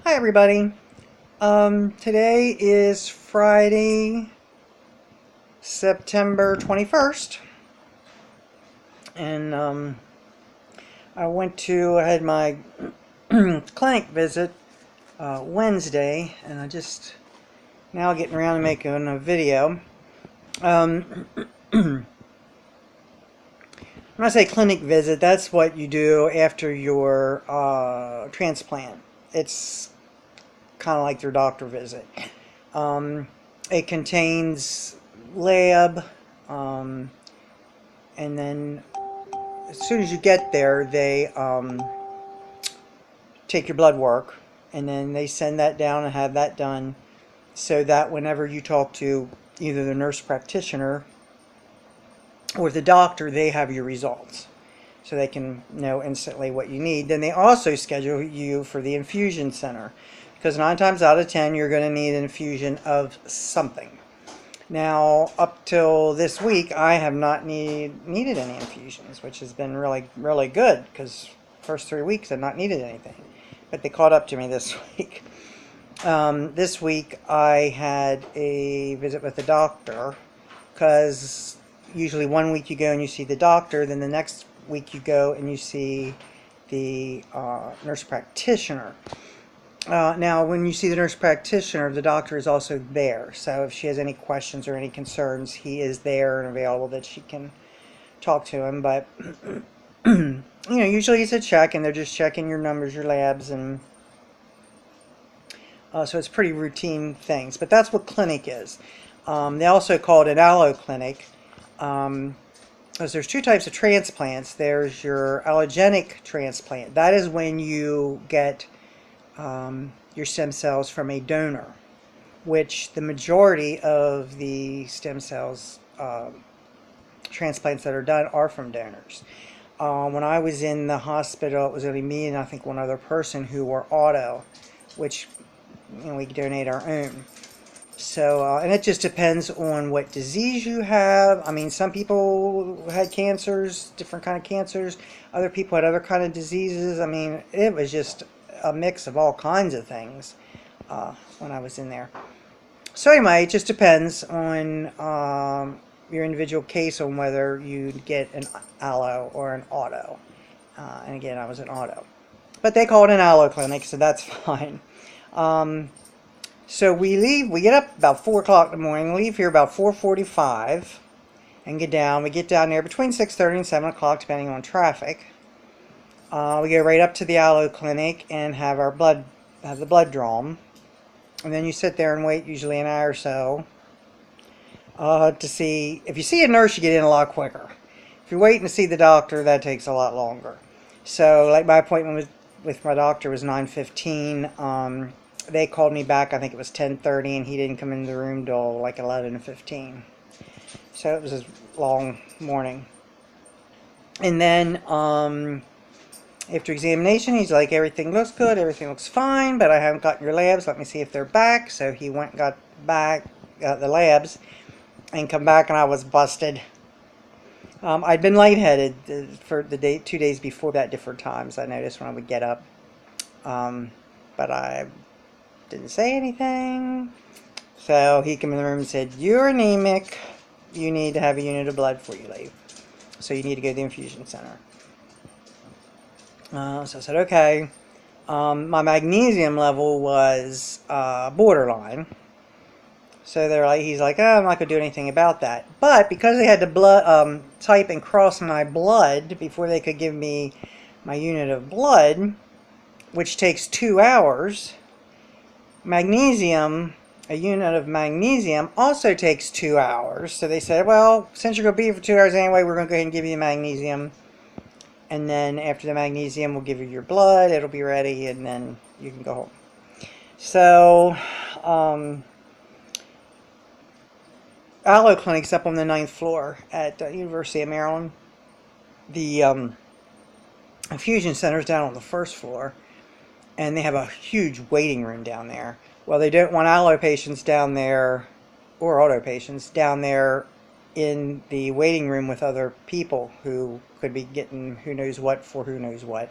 Hi everybody. Today is Friday, September 21st, and I had my clinic visit Wednesday, and I just now getting around to making a video. Um, when I say clinic visit, that's what you do after your transplant. It's kind of like your doctor visit. Um, it contains lab, um, and then as soon as you get there, they take your blood work, and then they send that down and have that done so that whenever you talk to either the nurse practitioner or the doctor, they have your results. So they can know instantly what you need. Then they also schedule you for the infusion center, because 9 times out of 10 you're going to need an infusion of something. Now, up till this week, I have not needed any infusions, which has been really good, because first 3 weeks I've not needed anything. But they caught up to me this week. This week I had a visit with the doctor, because usually 1 week you go and you see the doctor, then the next week you go and you see the nurse practitioner. Now, when you see the nurse practitioner, the doctor is also there. So if she has any questions or any concerns, he is there and available that she can talk to him. But, usually it's a check, and they're just checking your numbers, your labs, and so it's pretty routine things. But that's what clinic is. They also call it an allo clinic, because there's 2 types of transplants. There's your allogenic transplant. That is when you get your stem cells from a donor, which the majority of the stem cells transplants that are done are from donors. When I was in the hospital, it was only me and I think one other person who were auto, which we donate our own. So, and it just depends on what disease you have. I mean, some people had cancers, different kind of cancers. Other people had other kind of diseases. I mean, it was just a mix of all kinds of things when I was in there. So anyway, it just depends on your individual case on whether you get an allo or an auto. And again, I was an auto. But they call it an allo clinic, so that's fine. So we get up about 4 o'clock in the morning, leave here about 4:45, and get down. We get down there between 6:30 and 7 o'clock, depending on traffic. We go right up to the allo clinic and have the blood drawn. And then you sit there and wait, usually an hour or so, to see. If you see a nurse, you get in a lot quicker. If you're waiting to see the doctor, that takes a lot longer. So, like, my appointment with my doctor was 9:15. They called me back, I think it was 10:30, and he didn't come into the room till like 11:15. So it was a long morning. And then after examination, he's like, everything looks good, everything looks fine, but I haven't gotten your labs. Let me see if they're back. So he went and got the labs, and come back, and I was busted. I'd been lightheaded for the 2 days before that, different times. I noticed when I would get up, but I didn't say anything. So he came in the room and said, "You're anemic. You need to have a unit of blood before you leave. So you need to go to the infusion center." So I said, okay. My magnesium level was borderline. So he's like, oh, I'm not going to do anything about that. But because they had to type and cross my blood before they could give me my unit of blood, which takes 2 hours, a unit of magnesium also takes 2 hours. So they said, well, since you're going to be here for 2 hours anyway, we're going to go ahead and give you the magnesium. And then after the magnesium, we'll give you your blood. It'll be ready, and then you can go home. So, allo clinic's up on the 9th floor at University of Maryland. The infusion center's down on the 1st floor, and they have a huge waiting room down there. Well, they don't want allo patients down there, or auto patients down there in the waiting room with other people who could be getting who knows what for who knows what.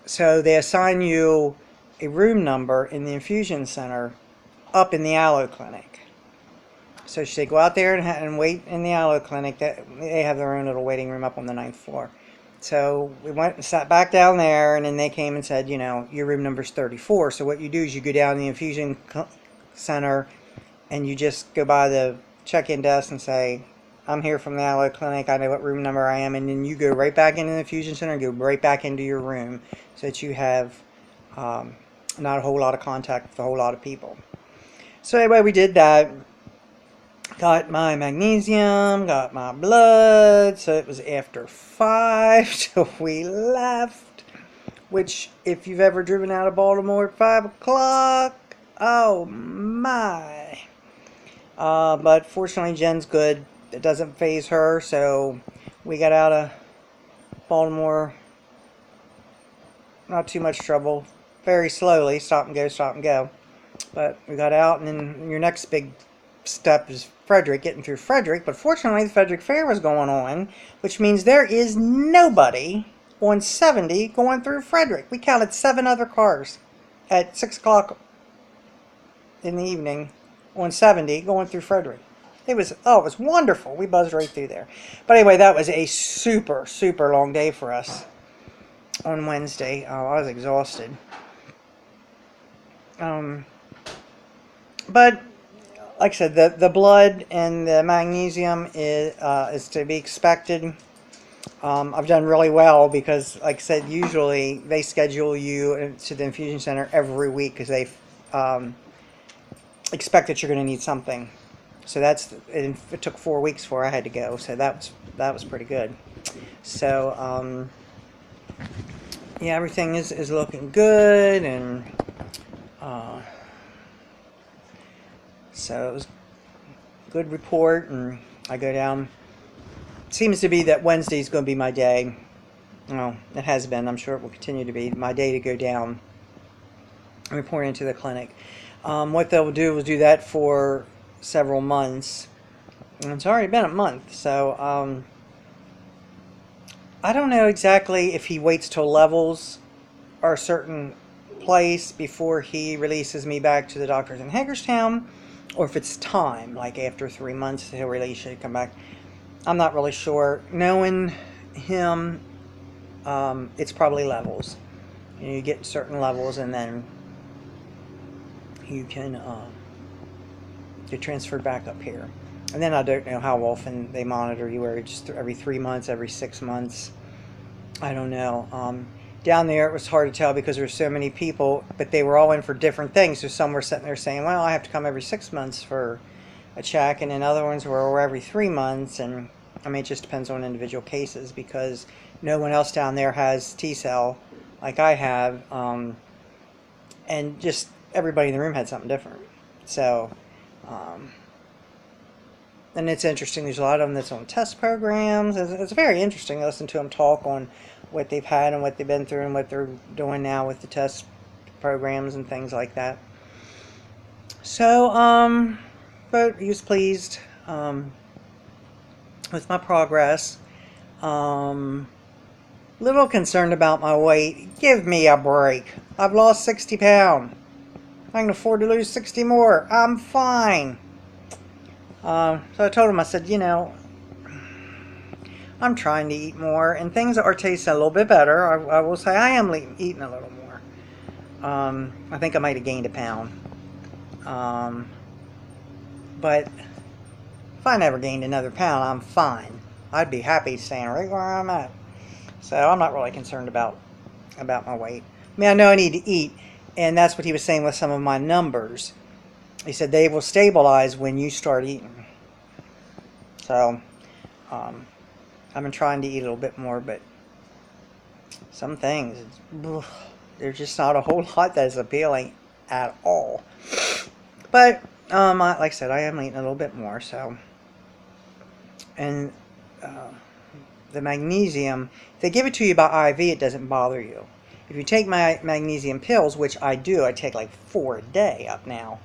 So they assign you a room number in the infusion center up in the Aloe Clinic. So she said, go out there and wait in the Aloe Clinic. They have their own little waiting room up on the 9th floor. So we went and sat back down there, and then they came and said, you know, your room number's 34. So what you do is you go down to the infusion center, and you just go by the check-in desk and say, I'm here from the Aloe Clinic. I know what room number I am. And then you go right back into the infusion center and go right back into your room so that you have not a whole lot of contact with a whole lot of people. So anyway, we did that. Got my magnesium, got my blood, so it was after 5 till we left, which if you've ever driven out of Baltimore at 5 o'clock, oh my. But fortunately Jen's good. It doesn't faze her, so we got out of Baltimore not too much trouble, very slowly, stop and go, but we got out. And then your next big step is Frederick, getting through Frederick. But fortunately the Frederick Fair was going on, which means there is nobody on 70 going through Frederick. We counted 7 other cars at 6 o'clock in the evening on 70 going through Frederick. It was wonderful. We buzzed right through there. But anyway, that was a super long day for us on Wednesday. I was exhausted. But like I said, the blood and the magnesium is to be expected. I've done really well because, like I said, usually they schedule you to the infusion center every week because they expect that you're going to need something. So it took 4 weeks before I had to go. So that was pretty good. So yeah, everything is looking good, and so it was a good report. And I go down. It seems to be that Wednesday's going to be my day. Well, it has been. I'm sure it will continue to be my day to go down and report into the clinic. What they'll do is do that for several months. And it's already been a month. So I don't know exactly if he waits till levels are a certain place before he releases me back to the doctors in Hagerstown, or if it's time, like after 3 months he'll release you to come back. I'm not really sure. Knowing him, it's probably levels. You get certain levels, and then you can get transferred back up here. And then I don't know how often they monitor you, or just every 3 months, every 6 months. I don't know. Down there it was hard to tell because there were so many people, but they were all in for different things. So some were sitting there saying, well, I have to come every 6 months for a check, and then other ones were every 3 months. And I mean, it just depends on individual cases because no one else down there has T-cell like I have, and just everybody in the room had something different. So and it's interesting. There's a lot of them that's on test programs. It's very interesting to listen to them talk on what they've had and what they've been through and what they're doing now with the test programs and things like that. So, but he was pleased with my progress. Little concerned about my weight. Give me a break. I've lost 60 pounds. I can afford to lose 60 more. I'm fine. So I told him, I said, you know, I'm trying to eat more, and things are tasting a little bit better. I will say I am eating a little more. I think I might have gained a pound. But if I never gained another pound, I'm fine. I'd be happy staying right where I'm at. So I'm not really concerned about my weight. I mean, I know I need to eat, and that's what he was saying with some of my numbers. He said they will stabilize when you start eating. So I've been trying to eat a little bit more, but some things, there's just not a whole lot that is appealing at all. But like I said, I am eating a little bit more. So, and the magnesium, if they give it to you by IV, it doesn't bother you. If you take my magnesium pills, which I do, I take like 4 a day up now.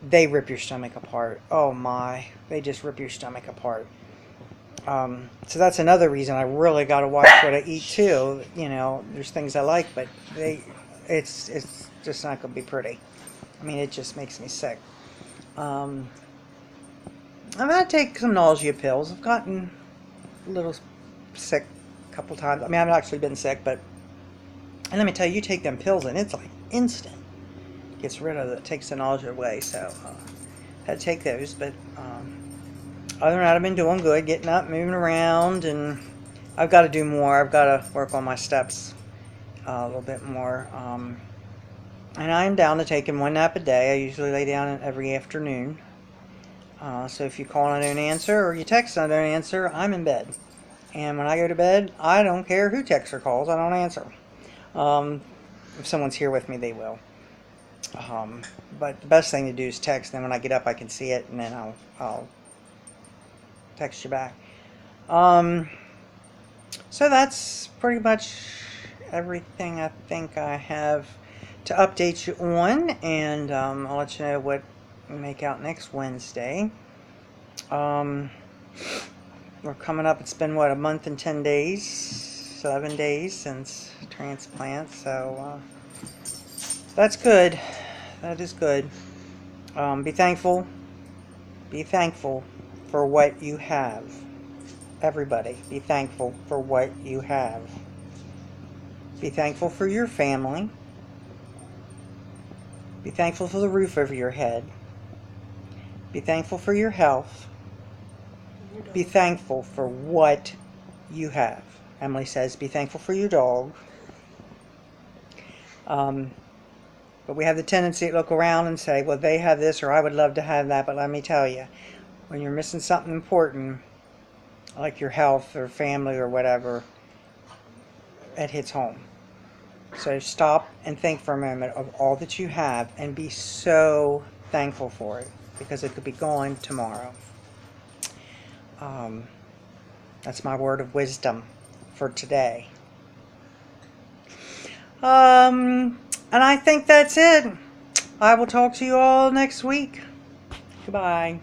They rip your stomach apart. Oh my, they just rip your stomach apart. So that's another reason I really got to watch what I eat too. You know, there's things I like, but it's just not going to be pretty. I mean, it just makes me sick. I've had to take some nausea pills. I've gotten a little sick a couple times. I mean, I haven't actually been sick, but and let me tell you, you take them pills and it's like instant. Gets rid of it, takes the nausea away. So had to take those, but other than that, I've been doing good, getting up, moving around, and I've got to do more. I've got to work on my steps a little bit more. And I am down to taking one nap a day. I usually lay down every afternoon. So if you call and I don't answer, or you text and I don't answer, I'm in bed. And when I go to bed, I don't care who texts or calls, I don't answer. If someone's here with me, they will. But the best thing to do is text. Then when I get up, I can see it, and then I'll text you back. So that's pretty much everything I think I have to update you on, and I'll let you know what we make out next Wednesday. We're coming up, it's been what, a month and 10 days, 11 days since transplant, so that's good. That is good. Be thankful for what you have. Everybody, be thankful for what you have. Be thankful for your family. Be thankful for the roof over your head. Be thankful for your health. Be thankful for what you have. Emily says, be thankful for your dog. But we have the tendency to look around and say, well, they have this, or I would love to have that. But let me tell you, when you're missing something important, like your health or family or whatever, it hits home. So stop and think for a moment of all that you have and be so thankful for it, because it could be gone tomorrow. That's my word of wisdom for today. And I think that's it. I will talk to you all next week. Goodbye.